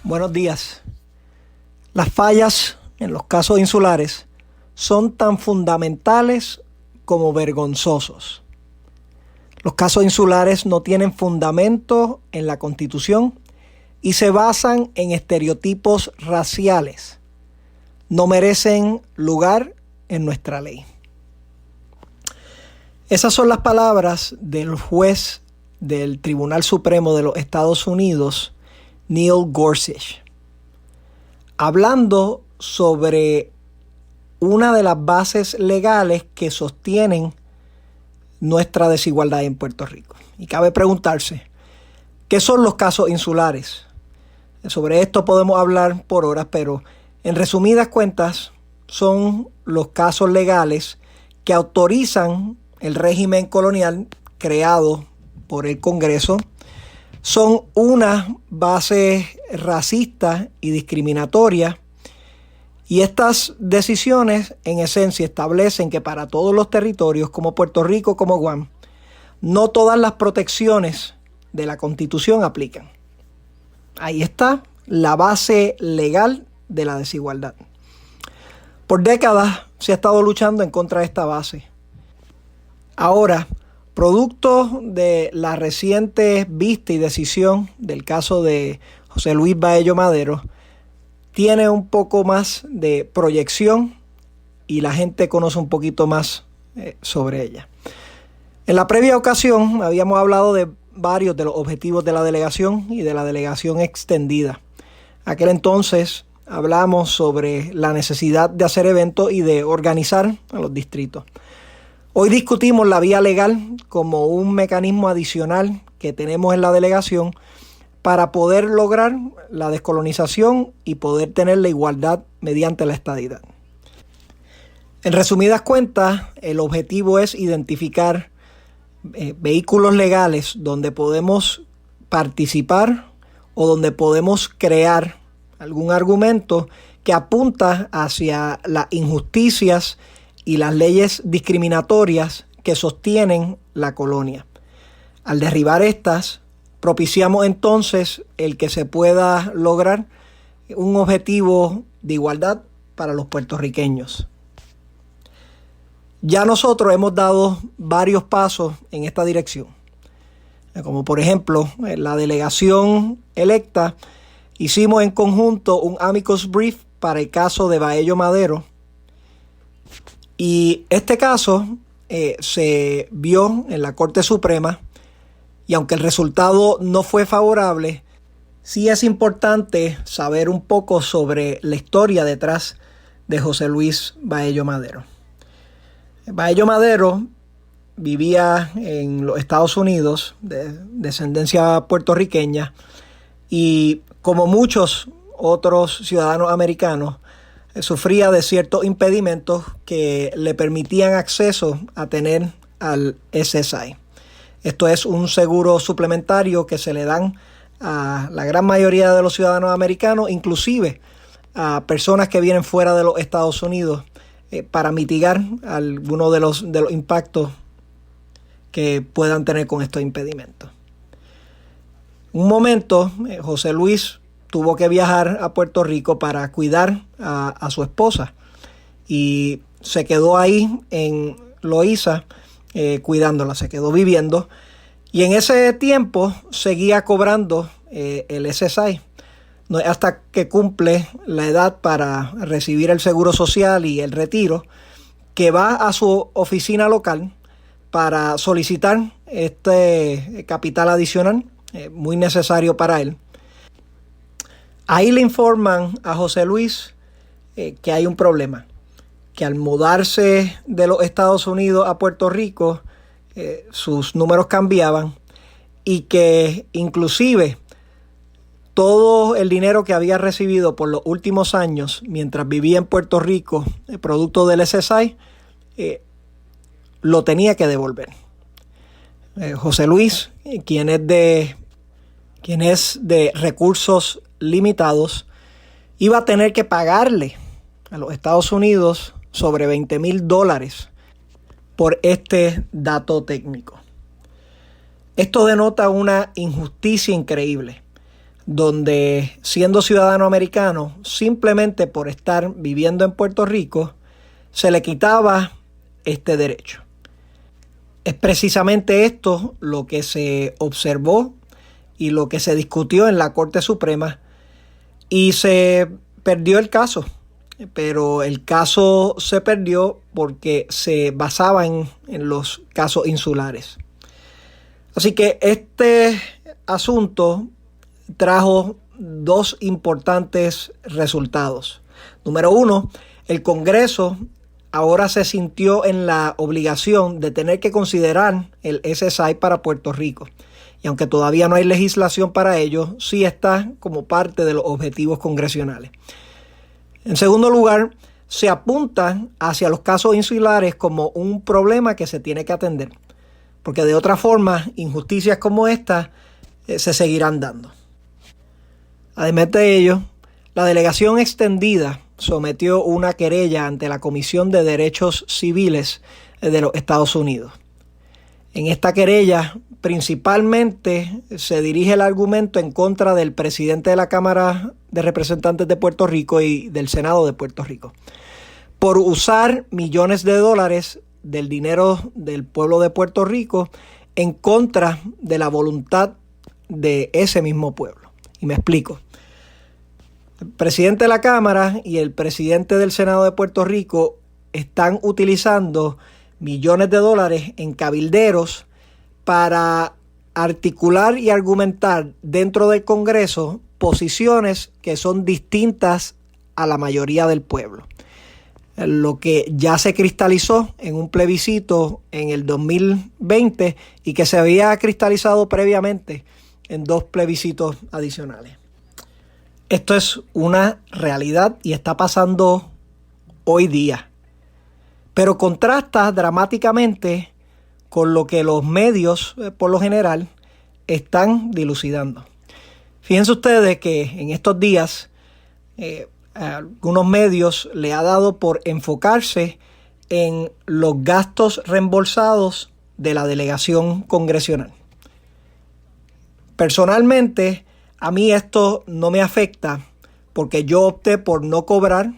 Buenos días. Las fallas en los casos insulares son tan fundamentales como vergonzosos. Los casos insulares no tienen fundamento en la Constitución y se basan en estereotipos raciales. No merecen lugar en nuestra ley. Esas son las palabras del juez del Tribunal Supremo de los Estados Unidos, Neil Gorsuch, hablando sobre una de las bases legales que sostienen nuestra desigualdad en Puerto Rico. Y cabe preguntarse, ¿qué son los casos insulares? Sobre esto podemos hablar por horas, pero en resumidas cuentas son los casos legales que autorizan el régimen colonial creado por el Congreso. Son una base racista y discriminatoria, y estas decisiones en esencia establecen que para todos los territorios como Puerto Rico como Guam, no todas las protecciones de la Constitución aplican. Ahí está la base legal de la desigualdad. Por décadas se ha estado luchando en contra de esta base. Ahora, producto de la reciente vista y decisión del caso de José Luis Baello Madero, tiene un poco más de proyección y la gente conoce un poquito más sobre ella. En la previa ocasión habíamos hablado de varios de los objetivos de la delegación y de la delegación extendida. Aquel entonces hablamos sobre la necesidad de hacer eventos y de organizar a los distritos. Hoy discutimos la vía legal como un mecanismo adicional que tenemos en la delegación para poder lograr la descolonización y poder tener la igualdad mediante la estadidad. En resumidas cuentas, el objetivo es identificar vehículos legales donde podemos participar o donde podemos crear algún argumento que apunta hacia las injusticias y las leyes discriminatorias que sostienen la colonia. Al derribar estas, propiciamos entonces el que se pueda lograr un objetivo de igualdad para los puertorriqueños. Ya nosotros hemos dado varios pasos en esta dirección. Como por ejemplo, en la delegación electa hicimos en conjunto un amicus brief para el caso de Baello Madero. Y este caso se vio en la Corte Suprema, y aunque el resultado no fue favorable, sí es importante saber un poco sobre la historia detrás de José Luis Baello Madero. Baello Madero vivía en los Estados Unidos, de descendencia puertorriqueña, y como muchos otros ciudadanos americanos, sufría de ciertos impedimentos que le permitían acceso a tener al SSI. Esto es un seguro suplementario que se le dan a la gran mayoría de los ciudadanos americanos, inclusive a personas que vienen fuera de los Estados Unidos, para mitigar algunos de los impactos que puedan tener con estos impedimentos. Un momento, José Luis tuvo que viajar a Puerto Rico para cuidar a su esposa y se quedó ahí en Loíza cuidándola, se quedó viviendo, y en ese tiempo seguía cobrando el SSI. No es hasta que cumple la edad para recibir el seguro social y el retiro que va a su oficina local para solicitar este capital adicional, muy necesario para él. Ahí le informan a José Luis que hay un problema, que al mudarse de los Estados Unidos a Puerto Rico, sus números cambiaban, y que inclusive todo el dinero que había recibido por los últimos años mientras vivía en Puerto Rico, producto del SSI, lo tenía que devolver. José Luis, quien es de recursos limitados, iba a tener que pagarle a los Estados Unidos sobre $20,000 por este dato técnico. Esto denota una injusticia increíble. donde siendo ciudadano americano, simplemente por estar viviendo en Puerto Rico, se le quitaba este derecho. Es precisamente esto lo que se observó y lo que se discutió en la Corte Suprema, y se perdió el caso. Pero el caso se perdió porque se basaba en los casos insulares. Así que este asunto trajo dos importantes resultados. Número uno, el Congreso ahora se sintió en la obligación de tener que considerar el SSI para Puerto Rico. Y aunque todavía no hay legislación para ello, sí está como parte de los objetivos congresionales. En segundo lugar, se apunta hacia los casos insulares como un problema que se tiene que atender, porque de otra forma, injusticias como esta se seguirán dando. Además de ello, la delegación extendida sometió una querella ante la Comisión de Derechos Civiles de los Estados Unidos. En esta querella, principalmente se dirige el argumento en contra del presidente de la Cámara de Representantes de Puerto Rico y del Senado de Puerto Rico por usar millones de dólares del dinero del pueblo de Puerto Rico en contra de la voluntad de ese mismo pueblo. Y me explico. El presidente de la Cámara y el presidente del Senado de Puerto Rico están utilizando millones de dólares en cabilderos para articular y argumentar dentro del Congreso posiciones que son distintas a la mayoría del pueblo. Lo que ya se cristalizó en un plebiscito en el 2020 y que se había cristalizado previamente en dos plebiscitos adicionales. Esto es una realidad y está pasando hoy día, pero contrasta dramáticamente con lo que los medios, por lo general, están dilucidando. Fíjense ustedes que en estos días a algunos medios le ha dado por enfocarse en los gastos reembolsados de la delegación congresional. Personalmente, a mí esto no me afecta porque yo opté por no cobrar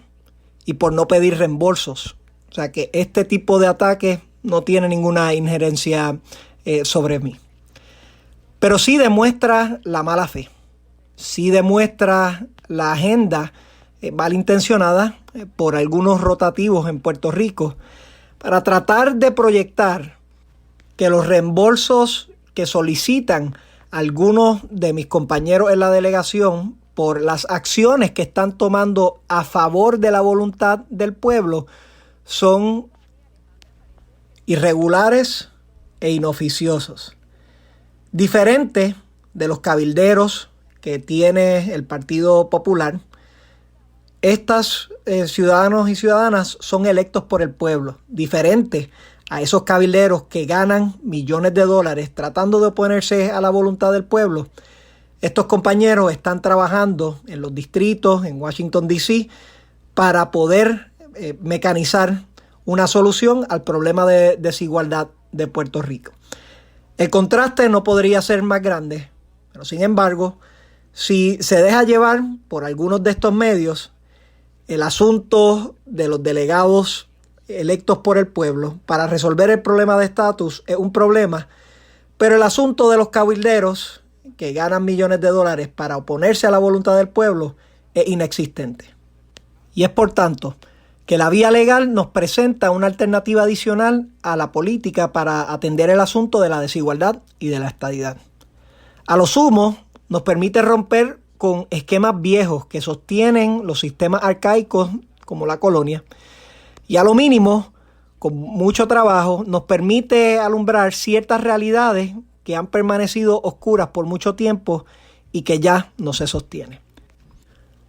y por no pedir reembolsos. O sea que este tipo de ataques no tiene ninguna injerencia sobre mí. Pero sí demuestra la mala fe. Sí demuestra la agenda malintencionada por algunos rotativos en Puerto Rico para tratar de proyectar que los reembolsos que solicitan algunos de mis compañeros en la delegación por las acciones que están tomando a favor de la voluntad del pueblo son irregulares e inoficiosos. Diferente de los cabilderos que tiene el Partido Popular, estos ciudadanos y ciudadanas son electos por el pueblo, diferente a esos cabilderos que ganan millones de dólares tratando de oponerse a la voluntad del pueblo. Estos compañeros están trabajando en los distritos, en Washington, D.C., para poder mecanizar una solución al problema de desigualdad de Puerto Rico. El contraste no podría ser más grande, pero sin embargo, si se deja llevar por algunos de estos medios, el asunto de los delegados electos por el pueblo para resolver el problema de estatus es un problema, pero el asunto de los cabilderos que ganan millones de dólares para oponerse a la voluntad del pueblo es inexistente. Y es por tanto que la vía legal nos presenta una alternativa adicional a la política para atender el asunto de la desigualdad y de la estadidad. A lo sumo, nos permite romper con esquemas viejos que sostienen los sistemas arcaicos como la colonia, y a lo mínimo, con mucho trabajo, nos permite alumbrar ciertas realidades que han permanecido oscuras por mucho tiempo y que ya no se sostienen.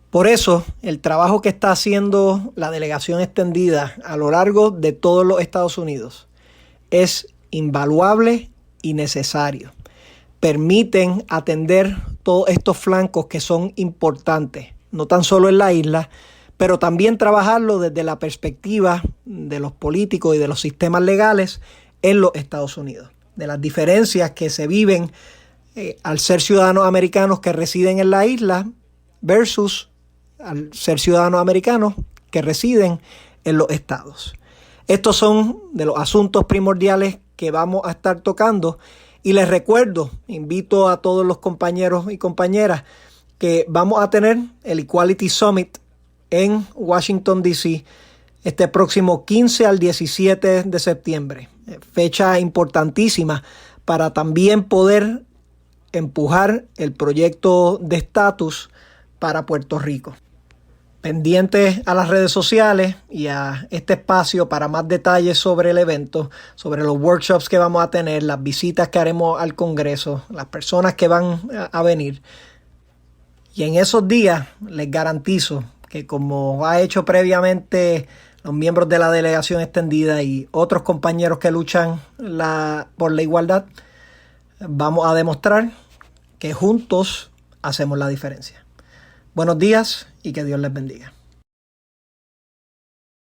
Por eso, el trabajo que está haciendo la delegación extendida a lo largo de todos los Estados Unidos es invaluable y necesario. Permiten atender todos estos flancos que son importantes, no tan solo en la isla, pero también trabajarlo desde la perspectiva de los políticos y de los sistemas legales en los Estados Unidos, de las diferencias que se viven al ser ciudadanos americanos que residen en la isla versus al ser ciudadanos americanos que residen en los estados. Estos son de los asuntos primordiales que vamos a estar tocando y les recuerdo, invito a todos los compañeros y compañeras que vamos a tener el Equality Summit en Washington, D.C. este próximo 15 al 17 de septiembre. Fecha importantísima para también poder empujar el proyecto de estatus para Puerto Rico. Pendientes a las redes sociales y a este espacio para más detalles sobre el evento, sobre los workshops que vamos a tener, las visitas que haremos al Congreso, las personas que van a venir. Y en esos días les garantizo que, como ha hecho previamente los miembros de la delegación extendida y otros compañeros que luchan por la igualdad, vamos a demostrar que juntos hacemos la diferencia. Buenos días y que Dios les bendiga.